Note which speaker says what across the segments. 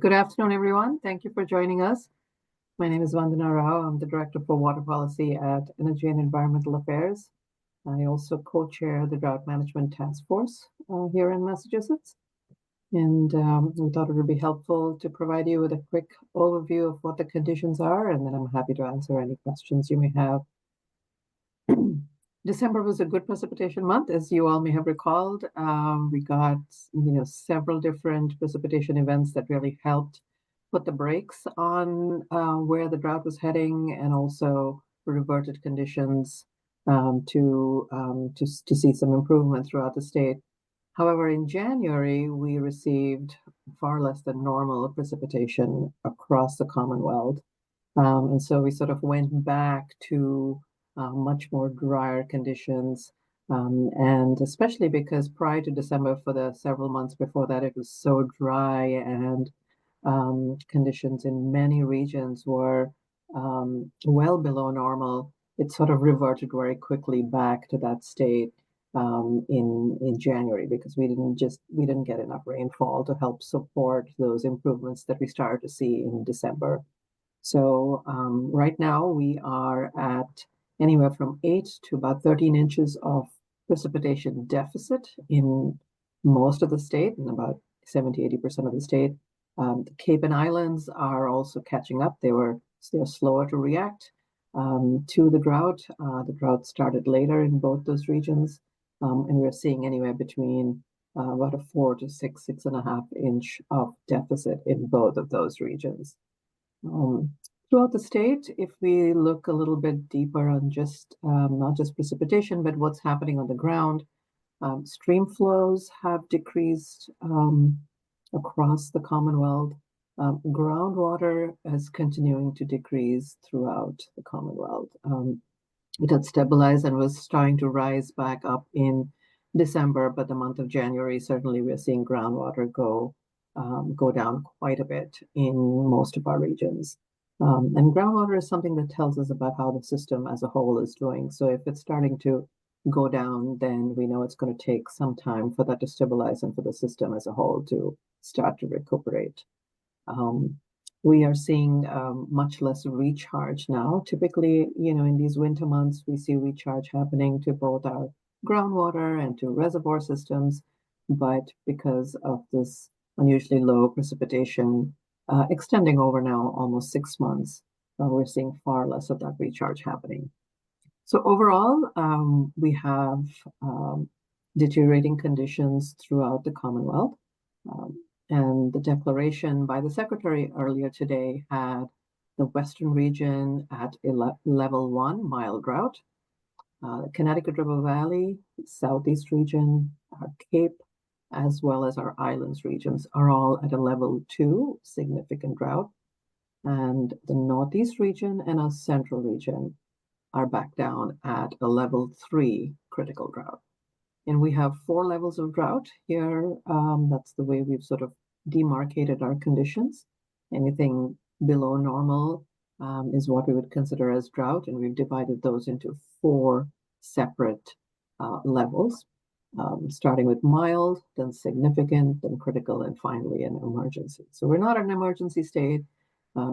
Speaker 1: Good afternoon, everyone. Thank you for joining us. My name is Vandana Rao. I'm the Director for Water Policy at Energy and Environmental Affairs. I also co-chair the Drought Management Task Force here in Massachusetts. And we thought it would be helpful to provide you with a quick overview of what the conditions are, and then I'm happy to answer any questions you may have. December was a good precipitation month, as you all may have recalled. We got, several different precipitation events that really helped put the brakes on where the drought was heading, and also reverted conditions to see some improvement throughout the state. However, in January, we received far less than normal precipitation across the Commonwealth. And so we sort of went back to much more drier conditions. And especially because prior to December, for the several months before that, it was so dry, and conditions in many regions were well below normal. It sort of reverted very quickly back to that state in January, because we didn't get enough rainfall to help support those improvements that we started to see in December. So right now we are at anywhere from 8 to about 13 inches of precipitation deficit in most of the state, and about 70–80% of the state. The Cape and Islands are also catching up. They're slower to react to the drought. The drought started later in both those regions, and we're seeing anywhere between about a 4 to 6.5 inch of deficit in both of those regions. Throughout the state, if we look a little bit deeper on just not just precipitation, but what's happening on the ground, stream flows have decreased across the Commonwealth. Groundwater is continuing to decrease throughout the Commonwealth. It had stabilized and was starting to rise back up in December, but the month of January, certainly we're seeing groundwater go down quite a bit in most of our regions. And groundwater is something that tells us about how the system as a whole is doing. So if it's starting to go down, then we know it's going to take some time for that to stabilize and for the system as a whole to start to recuperate. We are seeing much less recharge now. Typically, in these winter months, we see recharge happening to both our groundwater and to reservoir systems. But because of this unusually low precipitation extending over now almost 6 months, we're seeing far less of that recharge happening. So overall, we have deteriorating conditions throughout the Commonwealth. And the declaration by the Secretary earlier today had the Western region at level 1, mild drought. The Connecticut River Valley, Southeast region, our Cape, as well as our islands regions are all at a level 2, significant drought. And the Northeast region and our Central region are back down at a level 3 critical drought. And we have 4 levels of drought here. That's the way we've sort of demarcated our conditions. Anything below normal is what we would consider as drought, and we've divided those into 4 separate levels. Starting with mild, then significant, then critical, and finally an emergency. So we're not in an emergency state.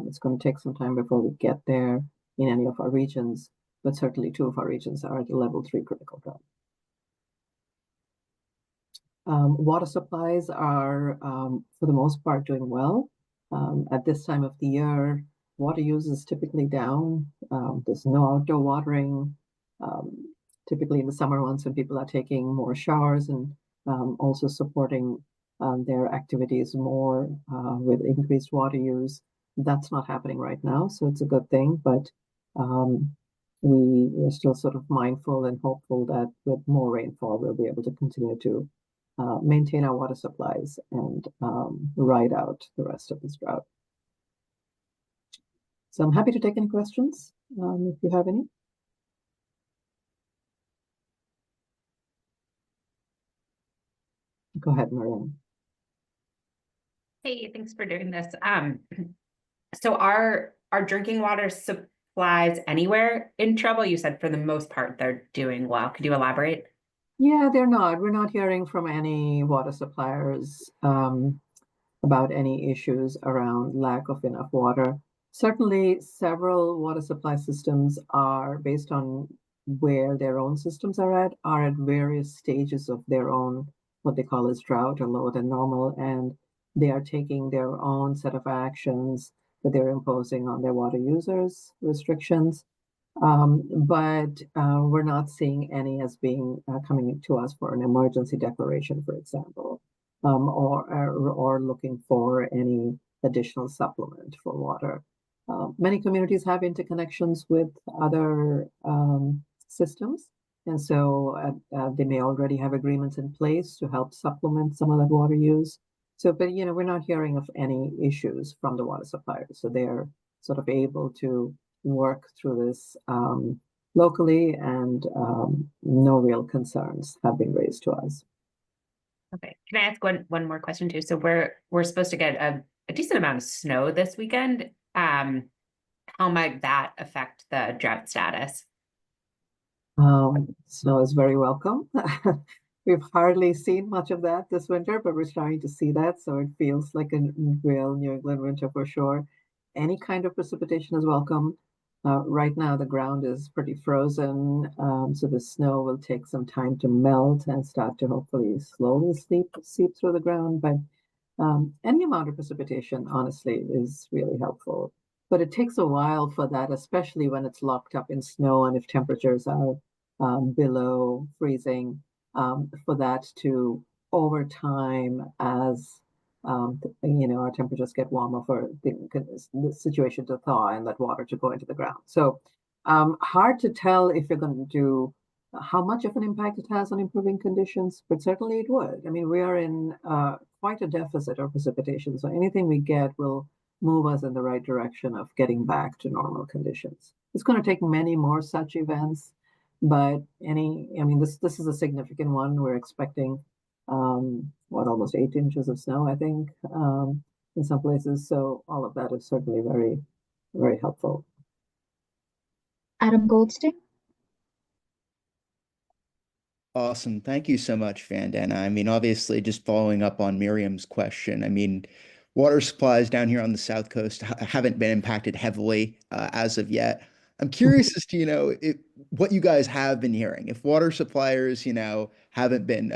Speaker 1: It's going to take some time before we get there in any of our regions, but certainly 2 of our regions are at the level 3 critical drought. Water supplies are, for the most part, doing well. At this time of the year, water use is typically down. There's no outdoor watering. Typically in the summer months, when people are taking more showers and also supporting their activities more with increased water use. That's not happening right now, so it's a good thing. But we're still sort of mindful and hopeful that with more rainfall, we'll be able to continue to maintain our water supplies and ride out the rest of this drought. So I'm happy to take any questions if you have any. Go ahead, Marianne.
Speaker 2: Hey, thanks for doing this. So are drinking water supplies anywhere in trouble? You said for the most part they're doing well. Could you elaborate?
Speaker 1: Yeah, they're not. We're not hearing from any water suppliers about any issues around lack of enough water. Certainly, several water supply systems are based on where their own systems are at various stages of their own, what they call as drought or lower than normal, and they are taking their own set of actions that they're imposing on their water users, restrictions. But we're not seeing any as being coming to us for an emergency declaration, for example, or looking for any additional supplement for water. Many communities have interconnections with other systems, and so they may already have agreements in place to help supplement some of that water use. So, but we're not hearing of any issues from the water suppliers, so they're sort of able to work through this locally, and no real concerns have been raised to us.
Speaker 2: Okay. Can I ask one more question too? So we're supposed to get a decent amount of snow this weekend. How might that affect the drought status?
Speaker 1: Snow is very welcome. We've hardly seen much of that this winter, but we're starting to see that, so it feels like a real New England winter for sure. Any kind of precipitation is welcome. Right now, the ground is pretty frozen, so the snow will take some time to melt and start to hopefully slowly seep through the ground. But any amount of precipitation, honestly, is really helpful. But it takes a while for that, especially when it's locked up in snow and if temperatures are below freezing, for that to, over time, as our temperatures get warmer, for the situation to thaw and that water to go into the ground. So hard to tell if you're going to do how much of an impact it has on improving conditions, but certainly it would. I mean, we are in quite a deficit of precipitation, so anything we get will move us in the right direction of getting back to normal conditions. It's going to take many more such events, but this is a significant one. We're expecting almost 8 inches of snow, I think, in some places. So all of that is certainly very, very helpful.
Speaker 3: Adam Goldstein.
Speaker 4: Awesome. Thank you so much, Vandana. I mean, obviously, just following up on Miriam's question, I mean, water supplies down here on the South Coast haven't been impacted heavily as of yet. I'm curious as to, what you guys have been hearing. If water suppliers, haven't been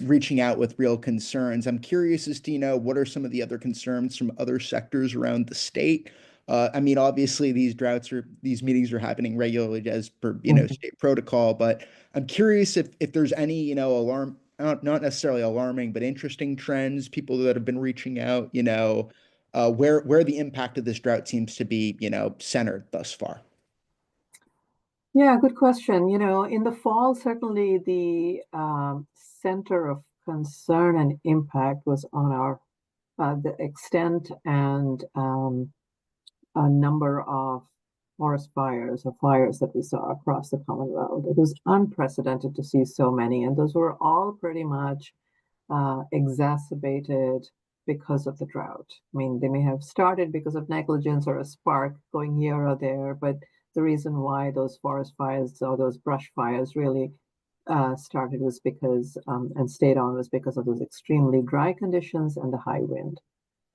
Speaker 4: reaching out with real concerns, I'm curious as to, what are some of the other concerns from other sectors around the state? I mean, obviously, these meetings are happening regularly as per, state protocol, but I'm curious if there's any, alarm, not necessarily alarming, but interesting trends, people that have been reaching out, where the impact of this drought seems to be, centered thus far.
Speaker 1: Yeah, good question. In the fall, certainly the center of concern and impact was on the extent and a number of forest fires or fires that we saw across the Commonwealth. It was unprecedented to see so many, and those were all pretty much exacerbated because of the drought. I mean, they may have started because of negligence or a spark going here or there, but the reason why those forest fires or those brush fires really started was because and stayed on was because of those extremely dry conditions and the high wind.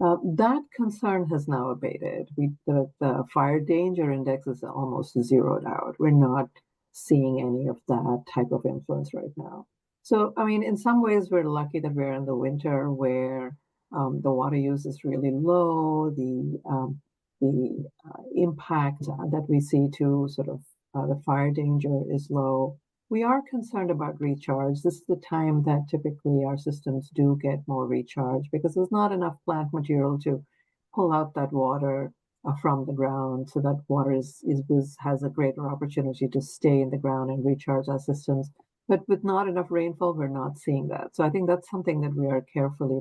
Speaker 1: That concern has now abated. The fire danger index is almost zeroed out. We're not seeing any of that type of influence right now. So, I mean, in some ways, we're lucky that we're in the winter where the water use is really low. The impact that we see to sort of the fire danger is low. We are concerned about recharge. This is the time that typically our systems do get more recharge because there's not enough plant material to pull out that water from the ground. So that water has a greater opportunity to stay in the ground and recharge our systems. But with not enough rainfall, we're not seeing that. So I think that's something that we are carefully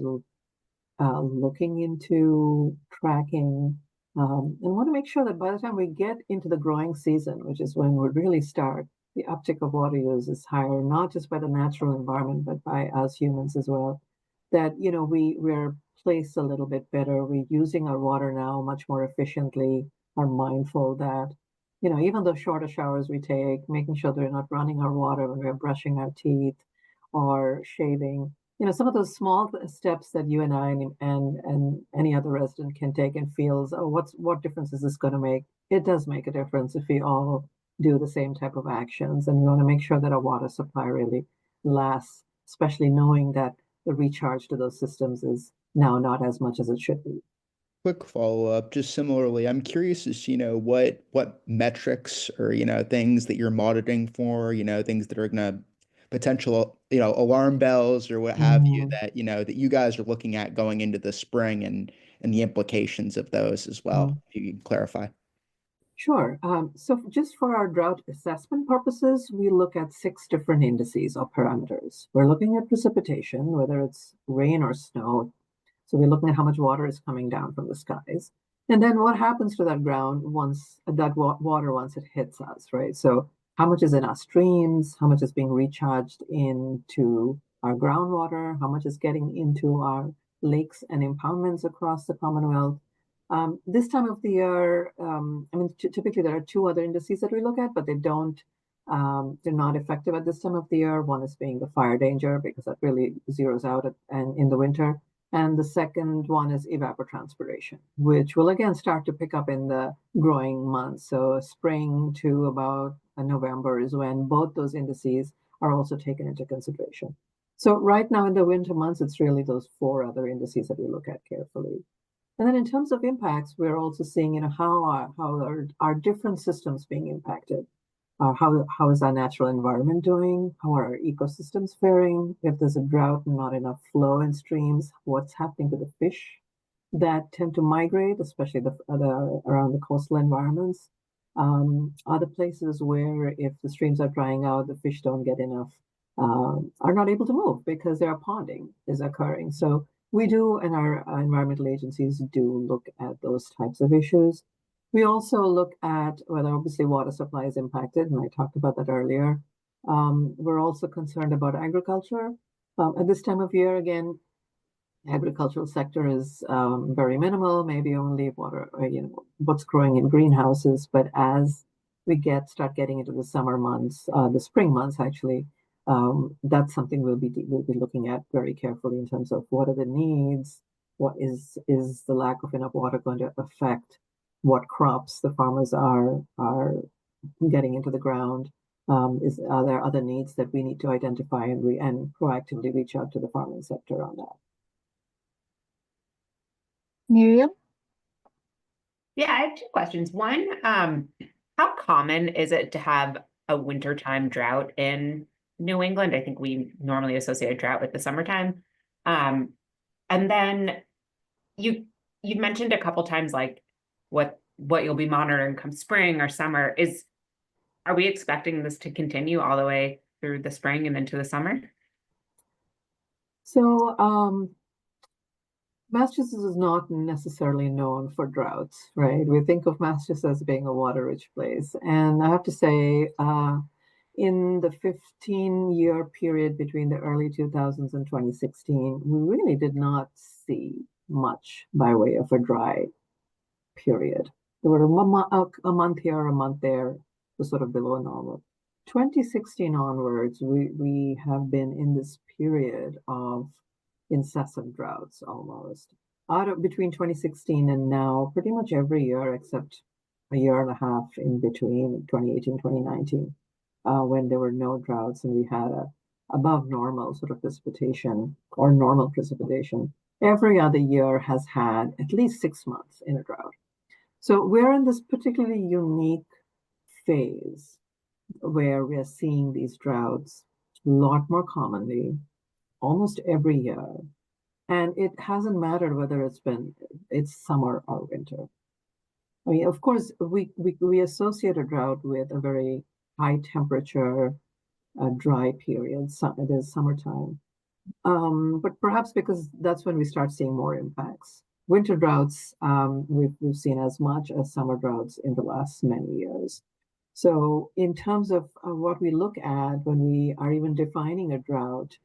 Speaker 1: looking into, tracking, and want to make sure that by the time we get into the growing season, which is when we really start, the uptick of water use is higher, not just by the natural environment, but by us humans as well. That, we're placed a little bit better. We're using our water now much more efficiently, are mindful that, even those shorter showers we take, making sure that we're not running our water when we're brushing our teeth or shaving, some of those small steps that you and I and any other resident can take and feels, oh, what difference is this going to make? It does make a difference if we all do the same type of actions, and we want to make sure that our water supply really lasts, especially knowing that the recharge to those systems is now not as much as it should be.
Speaker 4: Quick follow-up, just similarly, I'm curious as to, what metrics or, things that you're monitoring for, things that are gonna potential, alarm bells or what have you
Speaker 1: Mm,
Speaker 4: that you guys are looking at going into the spring and the implications of those as well,
Speaker 1: mm.
Speaker 4: if you can clarify.
Speaker 1: Sure. So just for our drought assessment purposes, we look at 6 different indices or parameters. We're looking at precipitation, whether it's rain or snow. So we're looking at how much water is coming down from the skies. And then what happens to that ground once that water once it hits us, right? So how much is in our streams, how much is being recharged into our groundwater, how much is getting into our lakes and impoundments across the Commonwealth. This time of the year, I mean, typically there are 2 other indices that we look at, but they're not effective at this time of the year. One is being the fire danger because that really zeroes out and in the winter. And the second one is evapotranspiration, which will again start to pick up in the growing months. So spring to about November is when both those indices are also taken into consideration. So right now in the winter months, it's really those 4 other indices that we look at carefully. And then in terms of impacts, we're also seeing, how are different systems being impacted? How is our natural environment doing? How are our ecosystems faring? If there's a drought and not enough flow in streams, what's happening to the fish that tend to migrate, especially around the coastal environments? Other places where if the streams are drying out, the fish don't get enough, are not able to move because their ponding is occurring. So we do, and our environmental agencies do look at those types of issues. We also look at whether obviously water supply is impacted, and I talked about that earlier. We're also concerned about agriculture. At this time of year, again, agricultural sector is very minimal, maybe only water, what's growing in greenhouses. But as we start getting into the summer months, the spring months actually, that's something we'll be looking at very carefully in terms of what are the needs, what is the lack of enough water going to affect what crops the farmers are getting into the ground. Are there other needs that we need to identify and proactively reach out to the farming sector on that?
Speaker 3: Miriam?
Speaker 2: Yeah, I have 2 questions. One, how common is it to have a wintertime drought in New England? I think we normally associate a drought with the summertime. And then you mentioned a couple times like what you'll be monitoring come spring or summer. Are we expecting this to continue all the way through the spring and into the summer?
Speaker 1: So Massachusetts is not necessarily known for droughts, right? We think of Massachusetts as being a water-rich place. And I have to say, in the 15-year period between the early 2000s and 2016, we really did not see much by way of a dry period. There were a month here, a month there, was sort of below normal. 2016 onwards, we have been in this period of incessant droughts almost. Between 2016 and now, pretty much every year except a year and a half in between 2018, 2019, when there were no droughts and we had a above normal sort of precipitation or normal precipitation. Every other year has had at least 6 months in a drought. So we're in this particularly unique phase where we're seeing these droughts a lot more commonly, almost every year. And it hasn't mattered whether it's summer or winter. I mean, of course, we associate a drought with a very high temperature, dry period. It is summertime. But perhaps because that's when we start seeing more impacts. Winter droughts, we've seen as much as summer droughts in the last many years. So in terms of what we look at when we are even defining a drought,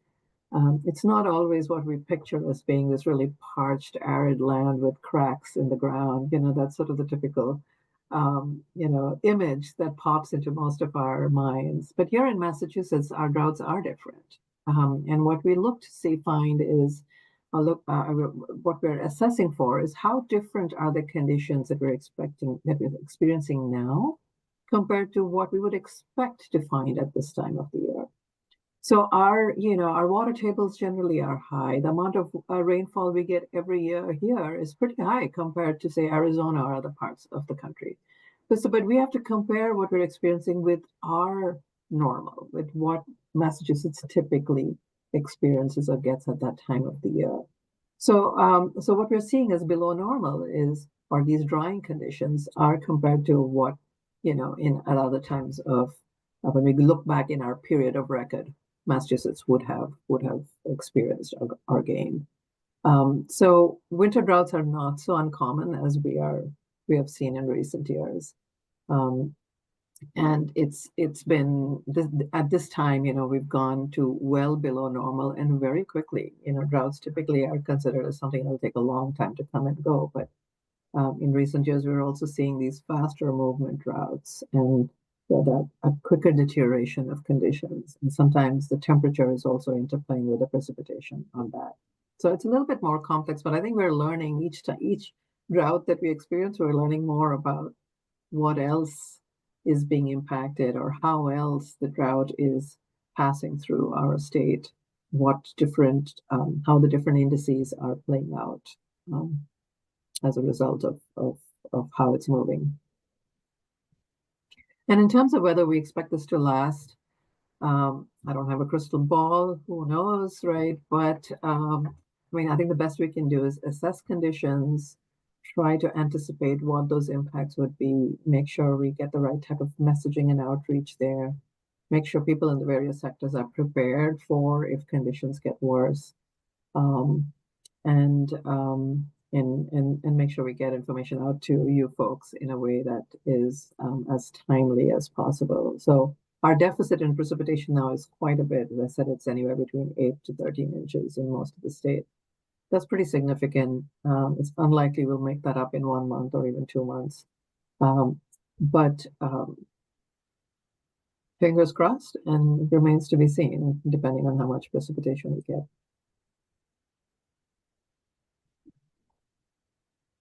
Speaker 1: it's not always what we picture as being this really parched, arid land with cracks in the ground. That's sort of the typical, image that pops into most of our minds. But here in Massachusetts, our droughts are different. And what we look to see find is what we're assessing for is how different are the conditions that we're experiencing now compared to what we would expect to find at this time of the year. So our water tables generally are high. The amount of rainfall we get every year here is pretty high compared to, say, Arizona or other parts of the country. But we have to compare what we're experiencing with our normal, with what Massachusetts typically experiences or gets at that time of the year. So what we're seeing as below normal are these drying conditions are compared to what, at other times of when we look back in our period of record, Massachusetts would have experienced or gained. So winter droughts are not so uncommon as we have seen in recent years. And it's been at this time, we've gone to well below normal and very quickly. Droughts typically are considered as something that will take a long time to come and go. But in recent years, we're also seeing these faster movement droughts and that a quicker deterioration of conditions. And sometimes the temperature is also interplaying with the precipitation on that. So it's a little bit more complex, but I think we're learning each drought that we experience, we're learning more about what else is being impacted or how else the drought is passing through our state, how the different indices are playing out as a result of how it's moving. And in terms of whether we expect this to last, I don't have a crystal ball, who knows, right? But I think the best we can do is assess conditions, try to anticipate what those impacts would be, make sure we get the right type of messaging and outreach there, make sure people in the various sectors are prepared for if conditions get worse, and make sure we get information out to you folks in a way that is as timely as possible. So our deficit in precipitation now is quite a bit. As I said, it's anywhere between 8 to 13 inches in most of the state. That's pretty significant. It's unlikely we'll make that up in 1 month or even 2 months. But fingers crossed, and it remains to be seen, depending on how much precipitation we get.